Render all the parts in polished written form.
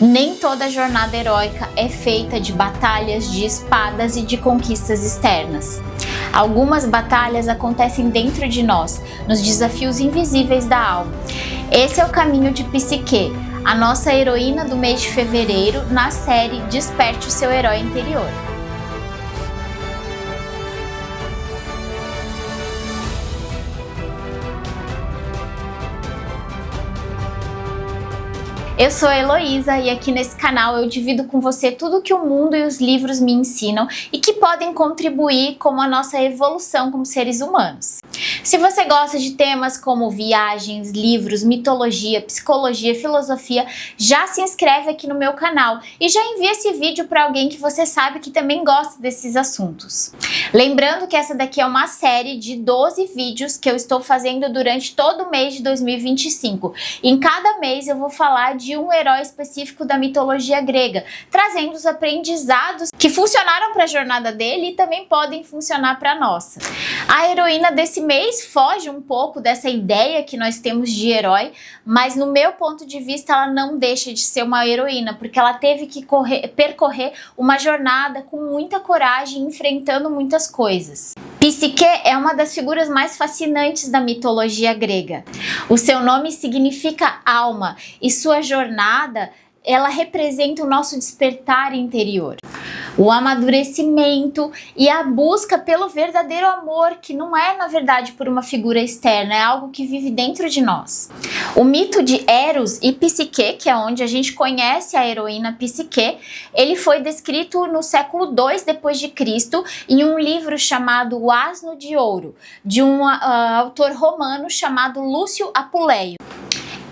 Nem toda jornada heróica é feita de batalhas, de espadas e de conquistas externas. Algumas batalhas acontecem dentro de nós, nos desafios invisíveis da alma. Esse é o caminho de Psique, a nossa heroína do mês de fevereiro, na série Desperte o seu herói interior. Eu sou a Heloísa e aqui nesse canal eu divido com você tudo que o mundo e os livros me ensinam e que podem contribuir com a nossa evolução como seres humanos. Se você gosta de temas como viagens, livros, mitologia, psicologia, filosofia, já se inscreve aqui no meu canal e já envia esse vídeo para alguém que você sabe que também gosta desses assuntos. Lembrando que essa daqui é uma série de 12 vídeos que eu estou fazendo durante todo o mês de 2025. Em cada mês eu vou falar de um herói específico da mitologia grega, trazendo os aprendizados que funcionaram para a jornada dele e também podem funcionar para a nossa. A heroína desse mês foge um pouco dessa ideia que nós temos de herói, mas no meu ponto de vista ela não deixa de ser uma heroína, porque ela teve que percorrer uma jornada com muita coragem, enfrentando muitas coisas. Psique é uma das figuras mais fascinantes da mitologia grega. O seu nome significa alma e sua jornada, ela representa o nosso despertar interior, o amadurecimento e a busca pelo verdadeiro amor, que não é, na verdade, por uma figura externa, é algo que vive dentro de nós. O mito de Eros e Psique, que é onde a gente conhece a heroína Psique, ele foi descrito no século II depois de Cristo em um livro chamado O Asno de Ouro, de um autor romano chamado Lúcio Apuleio.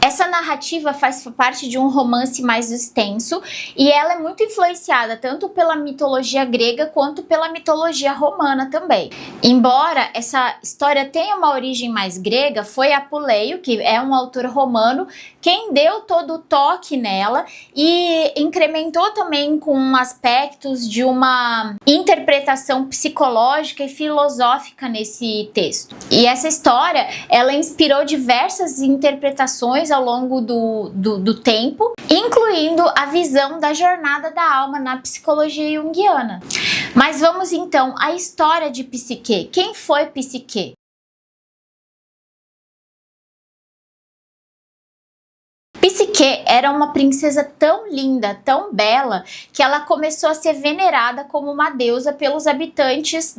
Essa narrativa faz parte de um romance mais extenso e ela é muito influenciada tanto pela mitologia grega quanto pela mitologia romana também. Embora essa história tenha uma origem mais grega, foi Apuleio, que é um autor romano, quem deu todo o toque nela e incrementou também com aspectos de uma interpretação psicológica e filosófica nesse texto. E essa história, ela inspirou diversas interpretações ao longo do tempo, incluindo a visão da jornada da alma na psicologia junguiana. Mas vamos então à história de Psique. Quem foi Psique? Psique era uma princesa tão linda, tão bela, que ela começou a ser venerada como uma deusa pelos habitantes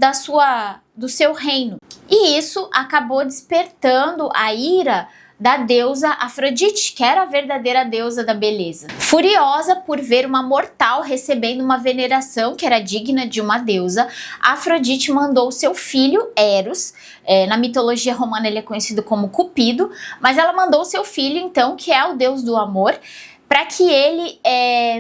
do seu reino. E isso acabou despertando a ira da deusa Afrodite, que era a verdadeira deusa da beleza. Furiosa por ver uma mortal recebendo uma veneração que era digna de uma deusa, Afrodite mandou seu filho, Eros, na mitologia romana ele é conhecido como Cupido, mas ela mandou seu filho, então, que é o deus do amor, para que ele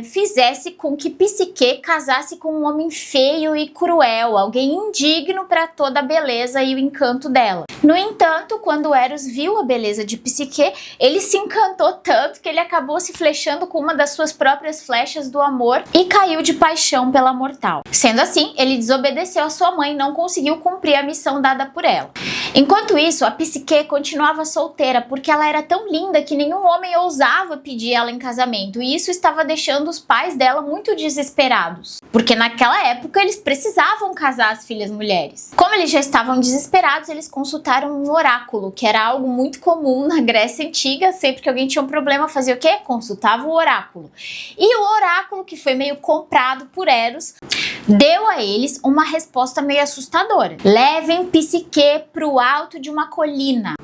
fizesse com que Psique casasse com um homem feio e cruel, alguém indigno para toda a beleza e o encanto dela. No entanto, quando Eros viu a beleza de Psique, ele se encantou tanto que ele acabou se flechando com uma das suas próprias flechas do amor e caiu de paixão pela mortal. Sendo assim, ele desobedeceu a sua mãe e não conseguiu cumprir a missão dada por ela. Enquanto isso, a Psique continuava solteira porque ela era tão linda que nenhum homem ousava pedir ela em casamento, e isso estava deixando os pais dela muito desesperados, porque naquela época eles precisavam casar as filhas mulheres. Como eles já estavam desesperados, eles consultaram um oráculo, que era algo muito comum na Grécia Antiga. Sempre que alguém tinha um problema, fazia o quê? Consultava o oráculo. E o oráculo, que foi meio comprado por Eros, deu a eles uma resposta meio assustadora. Levem Psique para o alto de uma colina.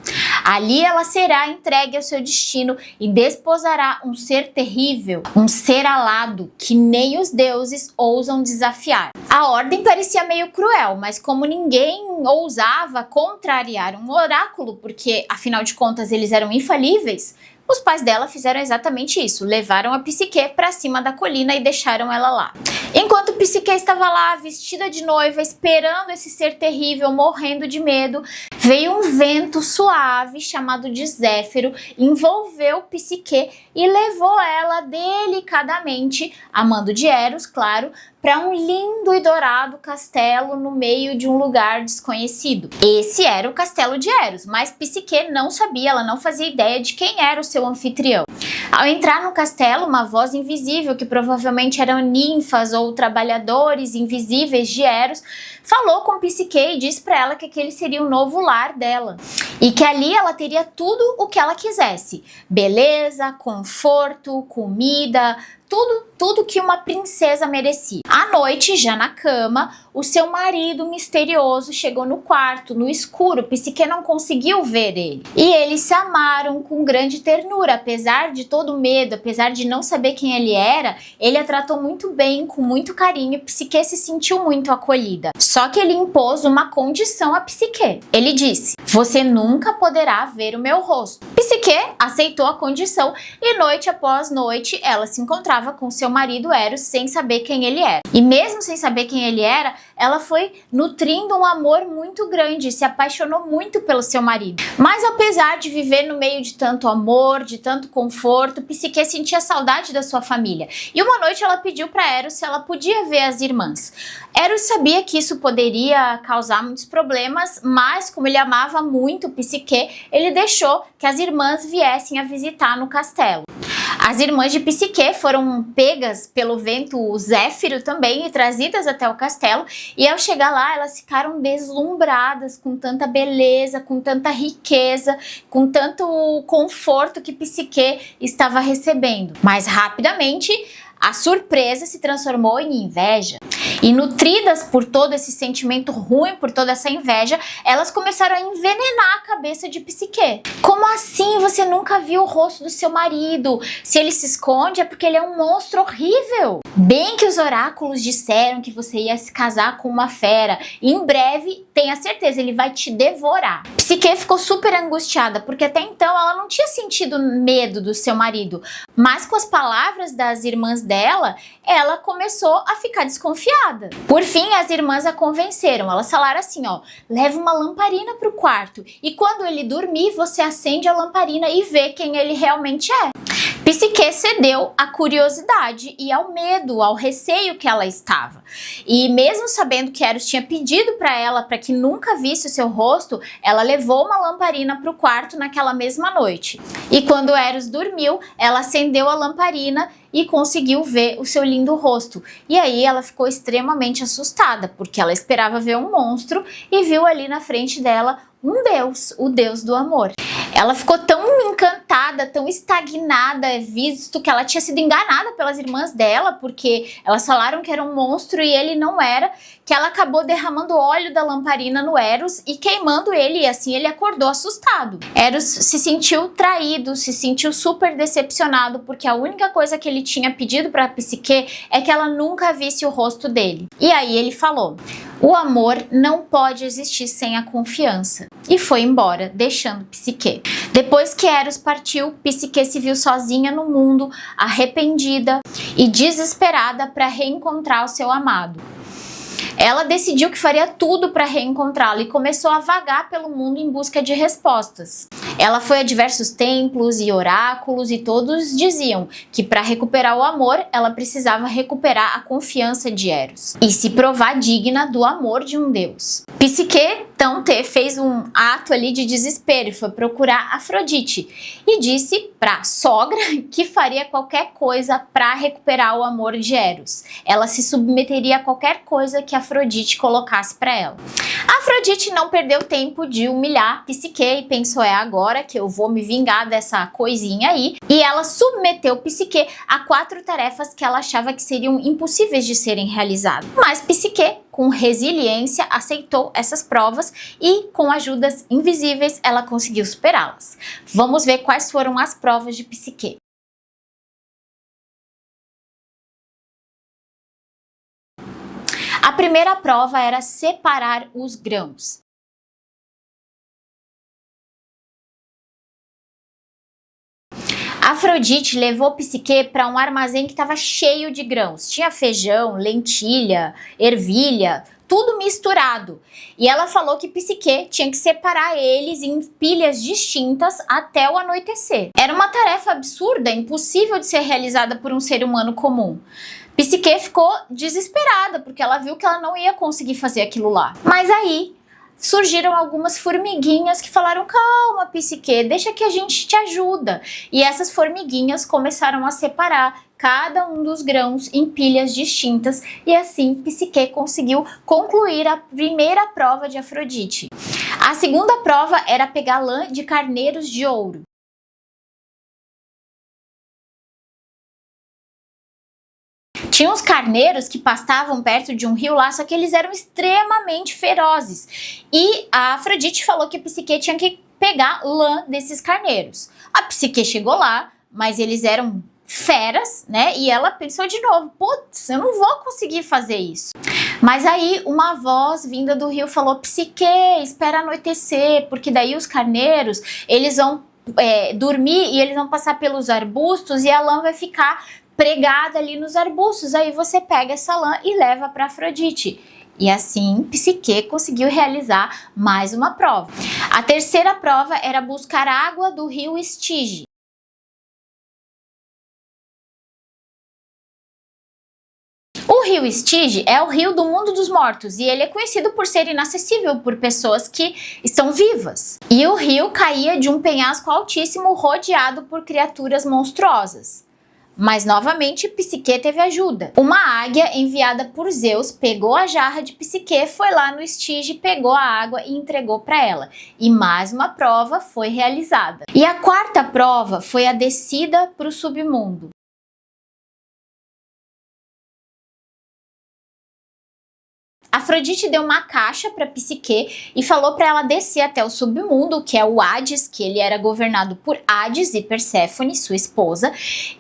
Ali ela será entregue ao seu destino e desposará um ser terrível, um ser alado que nem os deuses ousam desafiar. A ordem parecia meio cruel, mas como ninguém ousava contrariar um oráculo, porque afinal de contas eles eram infalíveis, os pais dela fizeram exatamente isso, levaram a Psique para cima da colina e deixaram ela lá. Enquanto Psique estava lá, vestida de noiva, esperando esse ser terrível, morrendo de medo, veio um vento suave chamado de Zéfiro, envolveu Psique e levou ela delicadamente, a mando de Eros, claro, para um lindo e dourado castelo no meio de um lugar desconhecido. Esse era o castelo de Eros, mas Psique não sabia, ela não fazia ideia de quem era o seu anfitrião. Ao entrar no castelo, uma voz invisível, que provavelmente eram ninfas ou trabalhadores invisíveis de Eros, falou com Psique e disse para ela que aquele seria o novo lar dela e que ali ela teria tudo o que ela quisesse: beleza, conforto, comida, tudo que uma princesa merecia. À noite, já na cama, o seu marido misterioso chegou no quarto, no escuro. Psique não conseguiu ver ele. E eles se amaram com grande ternura. Apesar de todo o medo, apesar de não saber quem ele era, ele a tratou muito bem, com muito carinho. Psique se sentiu muito acolhida. Só que ele impôs uma condição a Psique. Ele disse: você nunca poderá ver o meu rosto. Psique aceitou a condição e noite após noite ela se encontrava com seu marido Eros sem saber quem ele era. E mesmo sem saber quem ele era, ela foi nutrindo um amor muito grande, se apaixonou muito pelo seu marido. Mas apesar de viver no meio de tanto amor, de tanto conforto, Psique sentia saudade da sua família. E uma noite ela pediu para Eros se ela podia ver as irmãs. Eros sabia que isso poderia causar muitos problemas, mas como ele amava muito Psique, ele deixou que as irmãs viessem a visitar no castelo. As irmãs de Psique foram pegas pelo vento Zéfiro também e trazidas até o castelo, e ao chegar lá elas ficaram deslumbradas com tanta beleza, com tanta riqueza, com tanto conforto que Psique estava recebendo. Mas rapidamente a surpresa se transformou em inveja. E nutridas por todo esse sentimento ruim, por toda essa inveja, elas começaram a envenenar a cabeça de Psique. Como assim você nunca viu o rosto do seu marido? Se ele se esconde é porque ele é um monstro horrível. Bem que os oráculos disseram que você ia se casar com uma fera. E em breve, tenha certeza, ele vai te devorar. Psique ficou super angustiada, porque até então ela não tinha sentido medo do seu marido. Mas com as palavras das irmãs dela, ela começou a ficar desconfiada. Por fim, as irmãs a convenceram. Elas falaram assim, ó: leva uma lamparina pro quarto e quando ele dormir, você acende a lamparina e vê quem ele realmente é. Psique cedeu à curiosidade e ao medo, ao receio que ela estava. E mesmo sabendo que Eros tinha pedido para ela para que nunca visse o seu rosto, ela levou uma lamparina para o quarto naquela mesma noite. E quando Eros dormiu, ela acendeu a lamparina e conseguiu ver o seu lindo rosto. E aí ela ficou extremamente assustada, porque ela esperava ver um monstro e viu ali na frente dela um deus, o deus do amor. Ela ficou tão encantada, tão estagnada, visto que ela tinha sido enganada pelas irmãs dela, porque elas falaram que era um monstro e ele não era, que ela acabou derramando óleo da lamparina no Eros e queimando ele, e assim ele acordou assustado. Eros se sentiu traído, se sentiu super decepcionado, porque a única coisa que ele tinha pedido para Psique é que ela nunca visse o rosto dele. E aí ele falou: o amor não pode existir sem a confiança. E foi embora, deixando Psique. Depois que Eros partiu, Psique se viu sozinha no mundo, arrependida e desesperada para reencontrar o seu amado. Ela decidiu que faria tudo para reencontrá-lo e começou a vagar pelo mundo em busca de respostas. Ela foi a diversos templos e oráculos e todos diziam que para recuperar o amor, ela precisava recuperar a confiança de Eros e se provar digna do amor de um deus. Psique então fez um ato ali de desespero e foi procurar Afrodite e disse para a sogra que faria qualquer coisa para recuperar o amor de Eros. Ela se submeteria a qualquer coisa que Afrodite colocasse para ela. Afrodite não perdeu tempo de humilhar Psique e pensou: é agora que eu vou me vingar dessa coisinha aí. E ela submeteu Psique a 4 tarefas que ela achava que seriam impossíveis de serem realizadas. Mas Psique, com resiliência, aceitou essas provas e, com ajudas invisíveis, ela conseguiu superá-las. Vamos ver quais foram as provas de Psique. A primeira prova era separar os grãos. Afrodite levou Psique para um armazém que estava cheio de grãos. Tinha feijão, lentilha, ervilha, tudo misturado. E ela falou que Psique tinha que separar eles em pilhas distintas até o anoitecer. Era uma tarefa absurda, impossível de ser realizada por um ser humano comum. Psique ficou desesperada, porque ela viu que ela não ia conseguir fazer aquilo lá. Mas aí, surgiram algumas formiguinhas que falaram: calma, Psique, deixa que a gente te ajuda. E essas formiguinhas começaram a separar cada um dos grãos em pilhas distintas, e assim Psique conseguiu concluir a primeira prova de Afrodite. A segunda prova era pegar lã de carneiros de ouro. Tinha uns carneiros que pastavam perto de um rio lá, só que eles eram extremamente ferozes. E a Afrodite falou que a Psique tinha que pegar lã desses carneiros. A Psique chegou lá, mas eles eram feras, né? E ela pensou de novo: putz, eu não vou conseguir fazer isso. Mas aí uma voz vinda do rio falou: Psique, espera anoitecer, porque daí os carneiros, eles vão dormir e eles vão passar pelos arbustos e a lã vai ficar pregada ali nos arbustos. Aí você pega essa lã e leva para Afrodite. E assim Psique conseguiu realizar mais uma prova. A terceira prova era buscar água do rio Estige. O rio Estige é o rio do mundo dos mortos e ele é conhecido por ser inacessível por pessoas que estão vivas. E o rio caía de um penhasco altíssimo rodeado por criaturas monstruosas. Mas novamente Psique teve ajuda. Uma águia enviada por Zeus pegou a jarra de Psique, foi lá no Estige, pegou a água e entregou para ela. E mais uma prova foi realizada. E a quarta prova foi a descida para o submundo. Afrodite deu uma caixa para Psique e falou para ela descer até o submundo, que é o Hades, que ele era governado por Hades e Perséfone, sua esposa,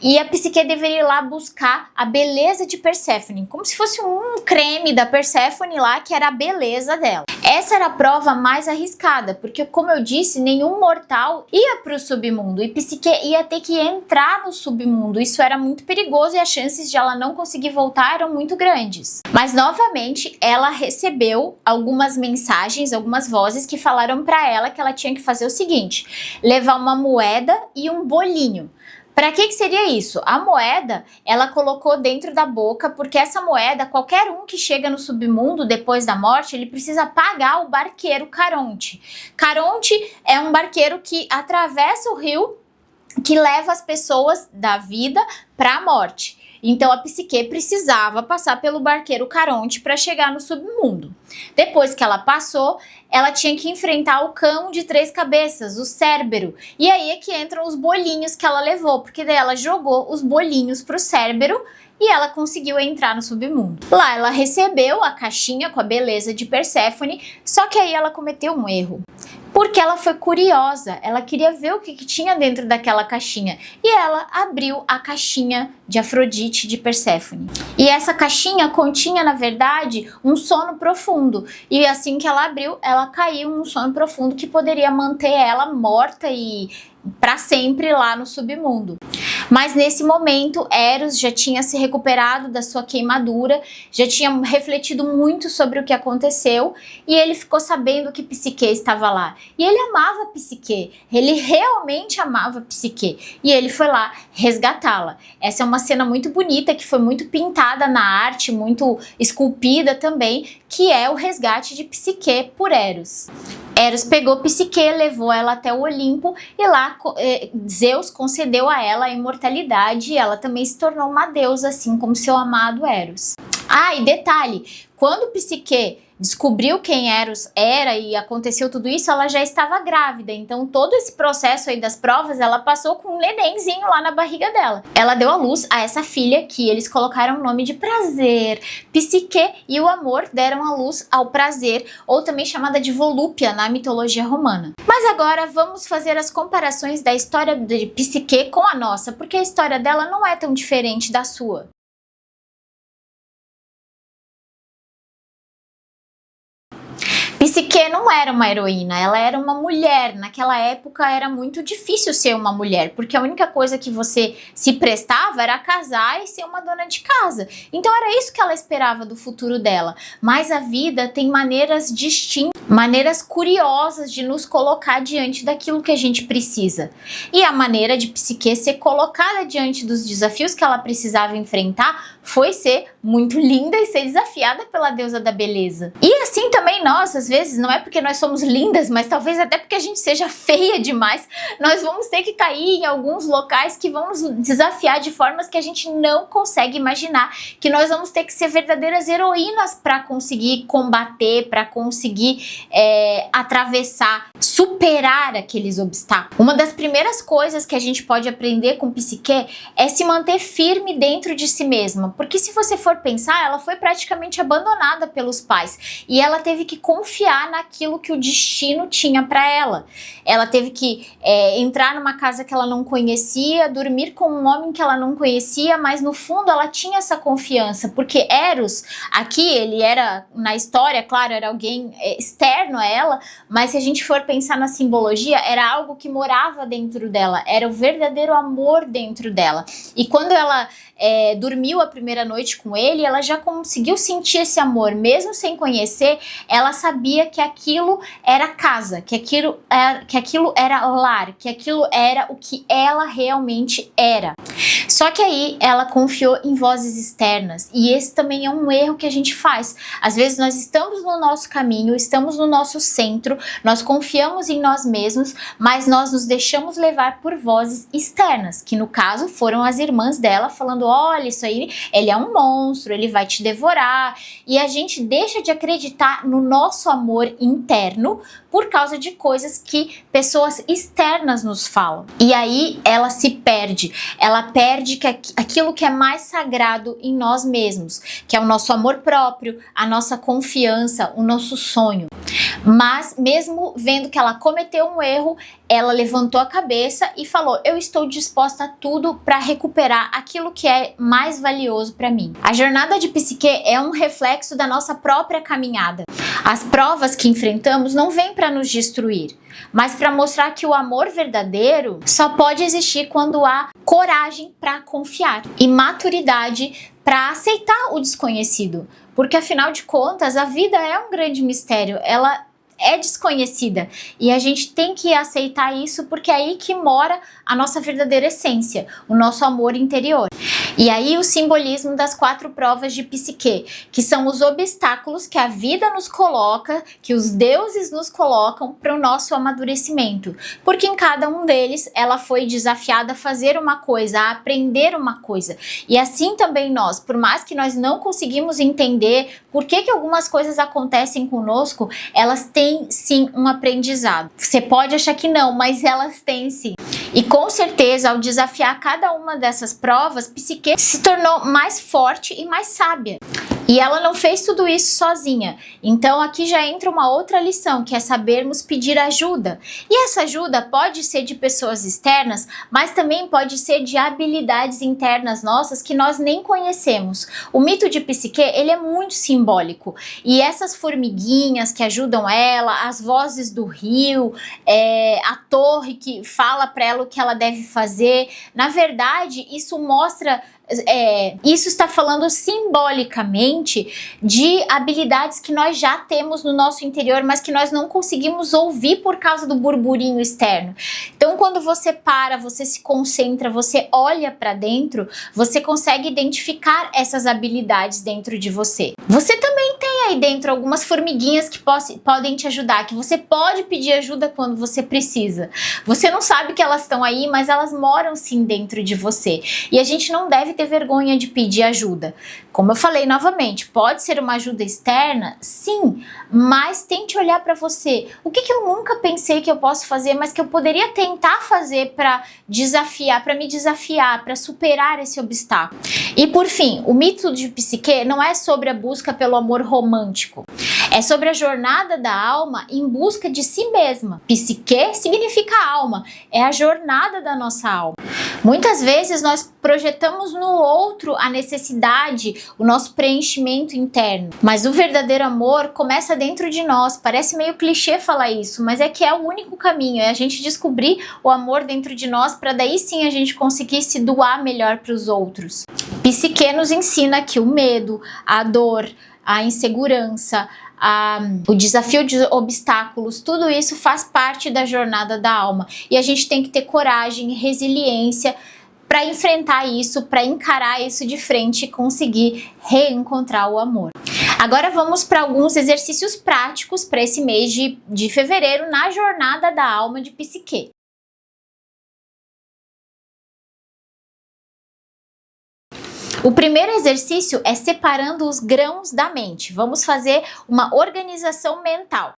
e a Psique deveria ir lá buscar a beleza de Perséfone, como se fosse um creme da Perséfone lá, que era a beleza dela. Essa era a prova mais arriscada, porque, como eu disse, nenhum mortal ia para o submundo e Psique ia ter que entrar no submundo. Isso era muito perigoso e as chances de ela não conseguir voltar eram muito grandes. Mas, novamente, ela recebeu algumas mensagens, algumas vozes que falaram para ela que ela tinha que fazer o seguinte: levar uma moeda e um bolinho. Para que seria isso? A moeda, ela colocou dentro da boca, porque essa moeda, qualquer um que chega no submundo depois da morte, ele precisa pagar o barqueiro Caronte. Caronte é um barqueiro que atravessa o rio, que leva as pessoas da vida para a morte. Então a Psique precisava passar pelo barqueiro Caronte para chegar no submundo. Depois que ela passou, ela tinha que enfrentar o cão de 3 cabeças, o Cérbero. E aí é que entram os bolinhos que ela levou, porque daí ela jogou os bolinhos pro Cérbero e ela conseguiu entrar no submundo. Lá ela recebeu a caixinha com a beleza de Perséfone, só que aí ela cometeu um erro. Porque ela foi curiosa, ela queria ver o que tinha dentro daquela caixinha. E ela abriu a caixinha de Afrodite de Perséfone. E essa caixinha continha, na verdade, um sono profundo. E assim que ela abriu, ela caiu num sono profundo que poderia manter ela morta e para sempre lá no submundo. Mas nesse momento, Eros já tinha se recuperado da sua queimadura, já tinha refletido muito sobre o que aconteceu e ele ficou sabendo que Psique estava lá. E ele amava Psique, ele realmente amava Psique e ele foi lá resgatá-la. Essa é uma cena muito bonita que foi muito pintada na arte, muito esculpida também, que é o resgate de Psique por Eros. Eros pegou Psique, levou ela até o Olimpo e lá Zeus concedeu a ela a imortalidade e ela também se tornou uma deusa, assim como seu amado Eros. Ah, e detalhe, quando Psique descobriu quem Eros era e aconteceu tudo isso, ela já estava grávida. Então todo esse processo aí das provas, ela passou com um nenenzinho lá na barriga dela. Ela deu à luz a essa filha que eles colocaram o nome de Prazer. Psique e o amor deram à luz ao prazer, ou também chamada de Volúpia na mitologia romana. Mas agora vamos fazer as comparações da história de Psique com a nossa, porque a história dela não é tão diferente da sua. Psique não era uma heroína, ela era uma mulher. Naquela época era muito difícil ser uma mulher, porque a única coisa que você se prestava era casar e ser uma dona de casa. Então era isso que ela esperava do futuro dela. Mas a vida tem maneiras distintas maneiras curiosas de nos colocar diante daquilo que a gente precisa. E a maneira de Psique ser colocada diante dos desafios que ela precisava enfrentar foi ser muito linda e ser desafiada pela deusa da beleza. E assim também nós, às vezes, não é porque nós somos lindas, mas talvez até porque a gente seja feia demais, nós vamos ter que cair em alguns locais que vão nos desafiar de formas que a gente não consegue imaginar, que nós vamos ter que ser verdadeiras heroínas para conseguir combater, para conseguir atravessar, superar aqueles obstáculos. Uma das primeiras coisas que a gente pode aprender com Psique é se manter firme dentro de si mesma, porque se você for pensar, ela foi praticamente abandonada pelos pais e ela teve que confiar naquilo que o destino tinha para ela. Ela teve que entrar numa casa que ela não conhecia, dormir com um homem que ela não conhecia, mas no fundo ela tinha essa confiança, porque Eros, aqui ele era, na história, claro, era alguém externo a ela, mas se a gente for pensar na simbologia, era algo que morava dentro dela, era o verdadeiro amor dentro dela. E quando ela dormiu a primeira noite com ele, ela já conseguiu sentir esse amor, mesmo sem conhecer, ela sabia que aquilo era casa, que aquilo era lar, que aquilo era o que ela realmente era. Só que aí ela confiou em vozes externas, e esse também é um erro que a gente faz. Às vezes nós estamos no nosso caminho, estamos no nosso centro, nós confiamos em nós mesmos, mas nós nos deixamos levar por vozes externas, que no caso foram as irmãs dela falando: olha, isso aí, ele é um monstro, ele vai te devorar. E a gente deixa de acreditar no nosso amor interno por causa de coisas que pessoas externas nos falam. E aí ela se perde. Ela perde aquilo que é mais sagrado em nós mesmos, que é o nosso amor próprio, a nossa confiança, o nosso sonho. Mas mesmo vendo que ela cometeu um erro, ela levantou a cabeça e falou: eu estou disposta a tudo para recuperar aquilo que é mais valioso para mim. A jornada de Psique é um reflexo da nossa própria caminhada. As provas que enfrentamos não vêm para nos destruir, mas para mostrar que o amor verdadeiro só pode existir quando há coragem para confiar e maturidade para aceitar o desconhecido. Porque afinal de contas, a vida é um grande mistério, ela é desconhecida e a gente tem que aceitar isso, porque é aí que mora a nossa verdadeira essência, o nosso amor interior. E aí o simbolismo das 4 provas de Psique, que são os obstáculos que a vida nos coloca, que os deuses nos colocam para o nosso amadurecimento. Porque em cada um deles ela foi desafiada a fazer uma coisa, a aprender uma coisa. E assim também nós, por mais que nós não conseguimos entender por que algumas coisas acontecem conosco, elas têm sim um aprendizado. Você pode achar que não, mas elas têm sim. E com certeza, ao desafiar cada uma dessas provas, Psique se tornou mais forte e mais sábia. E ela não fez tudo isso sozinha. Então aqui já entra uma outra lição, que é sabermos pedir ajuda. E essa ajuda pode ser de pessoas externas, mas também pode ser de habilidades internas nossas que nós nem conhecemos. O mito de Psique, ele é muito simbólico. E essas formiguinhas que ajudam ela, as vozes do rio, a torre que fala para ela o que ela deve fazer, na verdade isso mostra... isso está falando simbolicamente de habilidades que nós já temos no nosso interior, mas que nós não conseguimos ouvir por causa do burburinho externo. Então, quando você para, você se concentra, você olha para dentro, você consegue identificar essas habilidades dentro de você. Você também tem aí dentro algumas formiguinhas que podem te ajudar, que você pode pedir ajuda quando você precisa. Você não sabe que elas estão aí, mas elas moram sim dentro de você. E a gente não deve ter vergonha de pedir ajuda. Como eu falei novamente, pode ser uma ajuda externa, sim, mas tente olhar para você. O que eu nunca pensei que eu posso fazer, mas que eu poderia tentar fazer para me desafiar, para superar esse obstáculo. E por fim, o mito de Psique não é sobre a busca pelo amor romântico. É sobre a jornada da alma em busca de si mesma. Psique significa alma, é a jornada da nossa alma. Muitas vezes nós projetamos no outro a necessidade, o nosso preenchimento interno. Mas o verdadeiro amor começa dentro de nós. Parece meio clichê falar isso, mas é que é o único caminho, é a gente descobrir o amor dentro de nós para daí sim a gente conseguir se doar melhor para os outros. Psique nos ensina que o medo, a dor, a insegurança, o desafio de obstáculos, tudo isso faz parte da jornada da alma. E a gente tem que ter coragem e resiliência para enfrentar isso, para encarar isso de frente e conseguir reencontrar o amor. Agora vamos para alguns exercícios práticos para esse mês de fevereiro na jornada da alma de Psique. O primeiro exercício é separando os grãos da mente. Vamos fazer uma organização mental.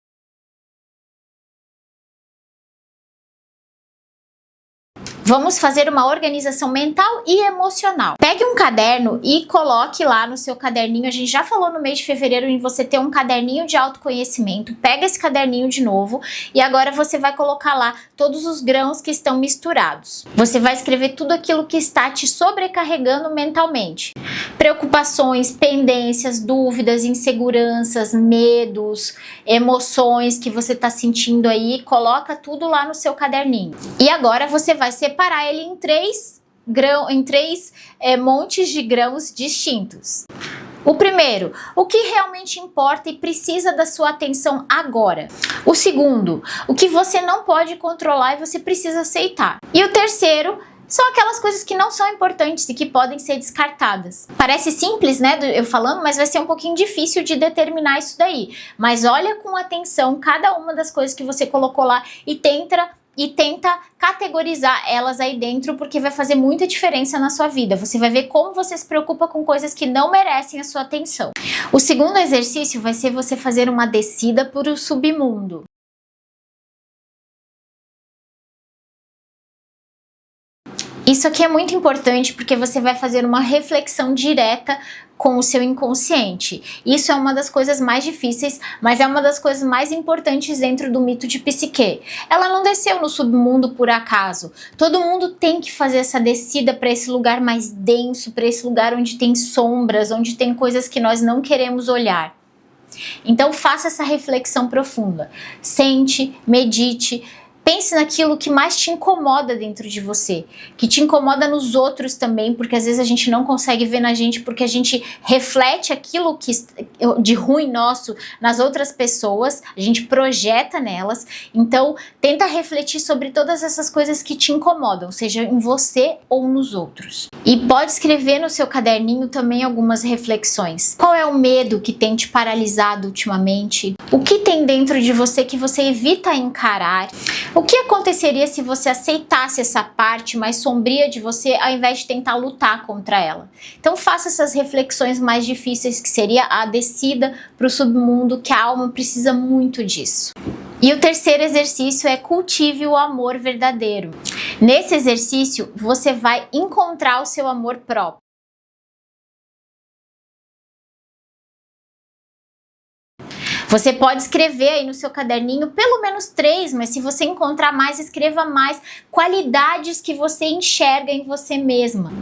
Vamos fazer uma organização mental e emocional. Pegue um caderno e coloque lá no seu caderninho. A gente já falou no mês de fevereiro em você ter um caderninho de autoconhecimento. Pega esse caderninho de novo e agora você vai colocar lá todos os grãos que estão misturados. Você vai escrever tudo aquilo que está te sobrecarregando mentalmente. Preocupações, pendências, dúvidas, inseguranças, medos, emoções que você está sentindo aí. Coloca tudo lá no seu caderninho. E agora você vai separar ele em três montes de grãos distintos. O primeiro, o que realmente importa e precisa da sua atenção agora. O segundo, o que você não pode controlar e você precisa aceitar. E o terceiro, são aquelas coisas que não são importantes e que podem ser descartadas. Parece simples, né, eu falando, mas vai ser um pouquinho difícil de determinar isso daí. Mas olha com atenção cada uma das coisas que você colocou lá e tenta categorizar elas aí dentro, porque vai fazer muita diferença na sua vida. Você vai ver como você se preocupa com coisas que não merecem a sua atenção. O segundo exercício vai ser você fazer uma descida por o submundo. Isso aqui é muito importante porque você vai fazer uma reflexão direta com o seu inconsciente. Isso é uma das coisas mais difíceis, mas é uma das coisas mais importantes dentro do mito de Psique. Ela não desceu no submundo por acaso. Todo mundo tem que fazer essa descida para esse lugar mais denso, para esse lugar onde tem sombras, onde tem coisas que nós não queremos olhar. Então faça essa reflexão profunda. Sente, medite. Pense naquilo que mais te incomoda dentro de você, que te incomoda nos outros também, porque às vezes a gente não consegue ver na gente porque a gente reflete aquilo que de ruim nosso nas outras pessoas, a gente projeta nelas. Então, tenta refletir sobre todas essas coisas que te incomodam, seja em você ou nos outros. E pode escrever no seu caderninho também algumas reflexões. Qual é o medo que tem te paralisado ultimamente? O que tem dentro de você que você evita encarar? O que aconteceria se você aceitasse essa parte mais sombria de você ao invés de tentar lutar contra ela? Então faça essas reflexões mais difíceis, que seria a descida para o submundo, que a alma precisa muito disso. E o terceiro exercício é cultive o amor verdadeiro. Nesse exercício, você vai encontrar o seu amor próprio. Você pode escrever aí no seu caderninho pelo menos 3, mas se você encontrar mais, escreva mais qualidades que você enxerga em você mesma.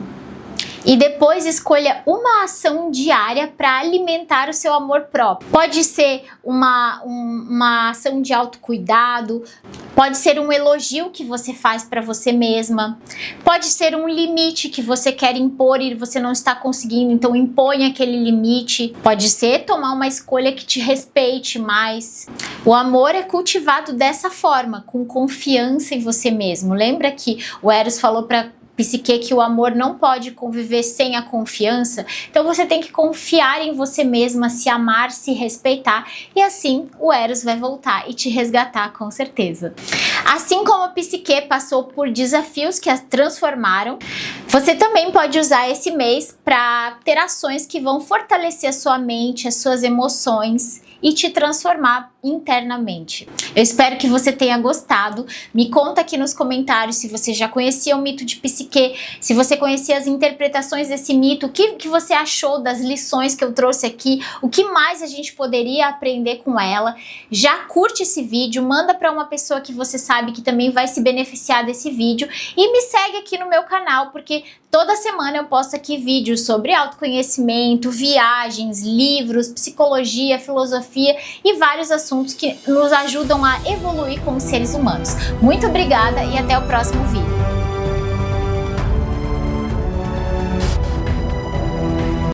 E depois escolha uma ação diária para alimentar o seu amor próprio. Pode ser uma ação de autocuidado, pode ser um elogio que você faz para você mesma, pode ser um limite que você quer impor e você não está conseguindo, então impõe aquele limite. Pode ser tomar uma escolha que te respeite mais. O amor é cultivado dessa forma, com confiança em você mesmo. Lembra que o Eros falou para Psique que o amor não pode conviver sem a confiança? Então você tem que confiar em você mesma, se amar, se respeitar, e assim o Eros vai voltar e te resgatar com certeza. Assim como a Psique passou por desafios que a transformaram, você também pode usar esse mês para ter ações que vão fortalecer a sua mente, as suas emoções e te transformar internamente. Eu espero que você tenha gostado. Me conta aqui nos comentários se você já conhecia o mito de Psique, se você conhecia as interpretações desse mito, o que você achou das lições que eu trouxe aqui, o que mais a gente poderia aprender com ela. Já curte esse vídeo, manda para uma pessoa que você sabe que também vai se beneficiar desse vídeo e me segue aqui no meu canal, porque toda semana eu posto aqui vídeos sobre autoconhecimento, viagens, livros, psicologia, filosofia e vários assuntos que nos ajudam a evoluir como seres humanos. Muito obrigada e até o próximo vídeo.